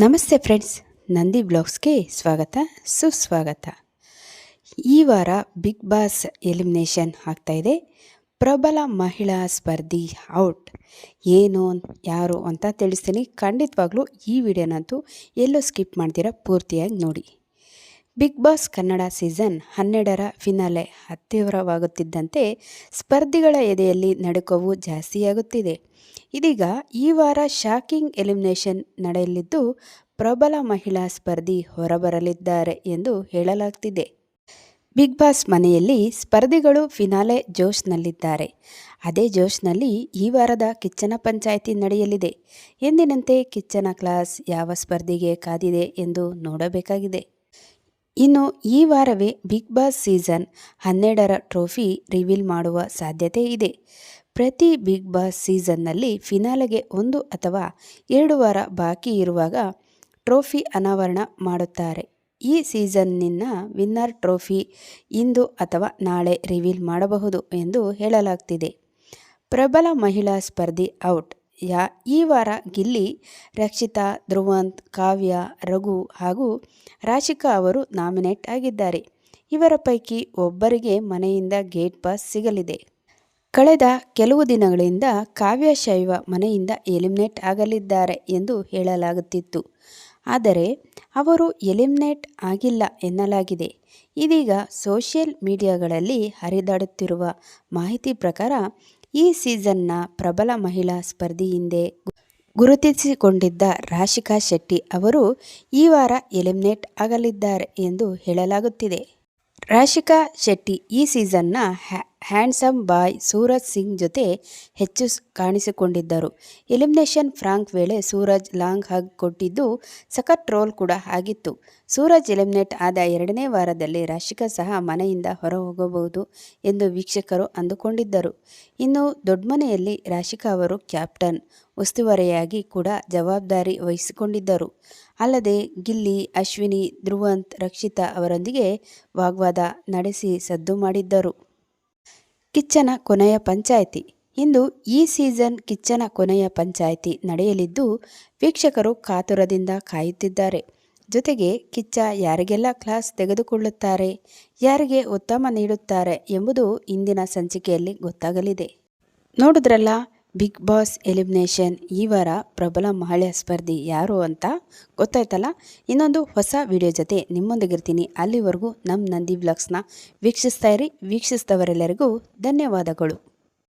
ನಮಸ್ತೆ ಫ್ರೆಂಡ್ಸ್, ನಂದಿ ಬ್ಲಾಗ್ಸ್ಗೆ ಸ್ವಾಗತ ಸುಸ್ವಾಗತ. ಈ ವಾರ ಬಿಗ್ ಬಾಸ್ ಎಲಿಮಿನೇಷನ್ ಆಗ್ತಾಯಿದೆ. ಪ್ರಬಲ ಮಹಿಳಾ ಸ್ಪರ್ಧಿ ಔಟ್. ಏನು ಯಾರು ಅಂತ ತಿಳಿಸ್ತೀನಿ. ಖಂಡಿತವಾಗ್ಲೂ ಈ ವಿಡಿಯೋನಂತೂ ಎಲ್ಲೂ ಸ್ಕಿಪ್ ಮಾಡ್ತೀರಾ, ಪೂರ್ತಿಯಾಗಿ ನೋಡಿ. ಬಿಗ್ ಬಾಸ್ ಕನ್ನಡ ಸೀಸನ್ 12ರ ಫಿನಾಲೆ ಹತ್ತಿರವಾಗುತ್ತಿದ್ದಂತೆ ಸ್ಪರ್ಧಿಗಳ ಎದೆಯಲ್ಲಿ ನಡುಕವು ಜಾಸ್ತಿಯಾಗುತ್ತಿದೆ. ಇದೀಗ ಈ ವಾರ ಶಾಕಿಂಗ್ ಎಲಿಮಿನೇಷನ್ ನಡೆಯಲಿದ್ದು ಪ್ರಬಲ ಮಹಿಳಾ ಸ್ಪರ್ಧಿ ಹೊರಬರಲಿದ್ದಾರೆ ಎಂದು ಹೇಳಲಾಗ್ತಿದೆ. ಬಿಗ್ ಬಾಸ್ ಮನೆಯಲ್ಲಿ ಸ್ಪರ್ಧಿಗಳು ಫಿನಾಲೆ ಜೋಶ್ನಲ್ಲಿದ್ದಾರೆ. ಅದೇ ಜೋಶ್ನಲ್ಲಿ ಈ ವಾರದ ಕಿಚ್ಚನ ಪಂಚಾಯಿತಿ ನಡೆಯಲಿದೆ. ಎಂದಿನಂತೆ ಕಿಚ್ಚನ ಕ್ಲಾಸ್ ಯಾವ ಸ್ಪರ್ಧಿಗೆ ಕಾದಿದೆ ಎಂದು ನೋಡಬೇಕಾಗಿದೆ. ಇನ್ನು ಈ ವಾರವೇ ಬಿಗ್ ಬಾಸ್ ಸೀಸನ್ 12ರ ಟ್ರೋಫಿ ರಿವೀಲ್ ಮಾಡುವ ಸಾಧ್ಯತೆ ಇದೆ. ಪ್ರತಿ ಬಿಗ್ ಬಾಸ್ ಸೀಸನ್ನಲ್ಲಿ ಫಿನಾಲೆಗೆ 1 ಅಥವಾ 2 ವಾರ ಬಾಕಿ ಇರುವಾಗ ಟ್ರೋಫಿ ಅನಾವರಣ ಮಾಡುತ್ತಾರೆ. ಈ ಸೀಸನ್ನಿನ ವಿನ್ನರ್ ಟ್ರೋಫಿ ಇಂದು ಅಥವಾ ನಾಳೆ ರಿವೀಲ್ ಮಾಡಬಹುದು ಎಂದು ಹೇಳಲಾಗ್ತಿದೆ. ಪ್ರಬಲ ಮಹಿಳಾ ಸ್ಪರ್ಧಿ ಔಟ್. ಈ ವಾರ ಗಿಲ್ಲಿ, ರಕ್ಷಿತಾ, ಧ್ರುವಂತ್, ಕಾವ್ಯ, ರಘು ಹಾಗೂ ರಾಶಿಕಾ ಅವರು ನಾಮಿನೇಟ್ ಆಗಿದ್ದಾರೆ. ಇವರ ಪೈಕಿ ಒಬ್ಬರಿಗೆ ಮನೆಯಿಂದ ಗೇಟ್ ಪಾಸ್ ಸಿಗಲಿದೆ. ಕಳೆದ ಕೆಲವು ದಿನಗಳಿಂದ ಕಾವ್ಯ ಶೈವ ಮನೆಯಿಂದ ಎಲಿಮಿನೇಟ್ ಆಗಲಿದ್ದಾರೆ ಎಂದು ಹೇಳಲಾಗುತ್ತಿತ್ತು. ಆದರೆ ಅವರು ಎಲಿಮಿನೇಟ್ ಆಗಿಲ್ಲ ಎನ್ನಲಾಗಿದೆ. ಇದೀಗ ಸೋಷಿಯಲ್ ಮೀಡಿಯಾಗಳಲ್ಲಿ ಹರಿದಾಡುತ್ತಿರುವ ಮಾಹಿತಿ ಪ್ರಕಾರ ಈ ಸೀಸನ್ನ ಪ್ರಬಲ ಮಹಿಳಾ ಸ್ಪರ್ಧಿ ಹಿಂದೆ ಗುರುತಿಸಿಕೊಂಡಿದ್ದ ರಾಶಿಕಾ ಶೆಟ್ಟಿ ಅವರು ಈ ವಾರ ಎಲಿಮಿನೇಟ್ ಆಗಲಿದ್ದಾರೆ ಎಂದು ಹೇಳಲಾಗುತ್ತಿದೆ. ರಾಶಿಕಾ ಶೆಟ್ಟಿ ಈ ಸೀಸನ್ನ ಹ್ಯಾಂಡ್ಸಮ್ ಬಾಯ್ ಸೂರಜ್ ಸಿಂಗ್ ಜೊತೆ ಹೆಚ್ಚು ಕಾಣಿಸಿಕೊಂಡಿದ್ದರು. ಎಲಿಮಿನೇಷನ್ ಫ್ರಾಂಕ್ ವೇಳೆ ಸೂರಜ್ ಲಾಂಗ್ ಹಗ್ ಕೊಟ್ಟಿದ್ದು ಸಖತ್ ಟ್ರೋಲ್ ಕೂಡ ಆಗಿತ್ತು. ಸೂರಜ್ ಎಲಿಮಿನೇಟ್ ಆದ 2ನೇ ವಾರದಲ್ಲಿ ರಾಶಿಕಾ ಸಹ ಮನೆಯಿಂದ ಹೊರ ಹೋಗಬಹುದು ಎಂದು ವೀಕ್ಷಕರು ಅಂದುಕೊಂಡಿದ್ದರು. ಇನ್ನು ದೊಡ್ಡಮನೆಯಲ್ಲಿ ರಾಶಿಕಾ ಅವರು ಕ್ಯಾಪ್ಟನ್, ಉಸ್ತುವಾರಿಯಾಗಿ ಕೂಡ ಜವಾಬ್ದಾರಿ ವಹಿಸಿಕೊಂಡಿದ್ದರು. ಅಲ್ಲದೆ ಗಿಲ್ಲಿ, ಅಶ್ವಿನಿ, ಧ್ರುವಂತ್, ರಕ್ಷಿತಾ ಅವರೊಂದಿಗೆ ವಾಗ್ವಾದ ನಡೆಸಿ ಸದ್ದು ಮಾಡಿದ್ದರು. ಕಿಚ್ಚನ ಕೊನೆಯ ಪಂಚಾಯಿತಿ. ಇಂದು ಈ ಸೀಸನ್ ಕಿಚ್ಚನ ಕೊನೆಯ ಪಂಚಾಯಿತಿ ನಡೆಯಲಿದ್ದು ವೀಕ್ಷಕರು ಕಾತುರದಿಂದ ಕಾಯುತ್ತಿದ್ದಾರೆ. ಜೊತೆಗೆ ಕಿಚ್ಚ ಯಾರಿಗೆಲ್ಲ ಕ್ಲಾಸ್ ತೆಗೆದುಕೊಳ್ಳುತ್ತಾರೆ, ಯಾರಿಗೆ ಉತ್ತಮ ನೀಡುತ್ತಾರೆ ಎಂಬುದು ಇಂದಿನ ಸಂಚಿಕೆಯಲ್ಲಿ ಗೊತ್ತಾಗಲಿದೆ. ನೋಡಿದ್ರಲ್ಲ, ಬಿಗ್ ಬಾಸ್ ಎಲಿಮಿನೇಷನ್ ಈ ವಾರ ಪ್ರಬಲ ಮಹಿಳಾ ಸ್ಪರ್ಧಿ ಯಾರು ಅಂತ ಗೊತ್ತಾಯ್ತಲ್ಲ. ಇನ್ನೊಂದು ಹೊಸ ವಿಡಿಯೋ ಜೊತೆ ನಿಮ್ಮೊಂದಿಗಿರ್ತೀನಿ. ಅಲ್ಲಿವರೆಗೂ ನಮ್ಮ ನಂದಿ ಬ್ಲಾಗ್ಸ್ನ ವೀಕ್ಷಿಸ್ತಾ ಇರಿ. ವೀಕ್ಷಿಸಿದವರೆಲ್ಲರಿಗೂ ಧನ್ಯವಾದಗಳು.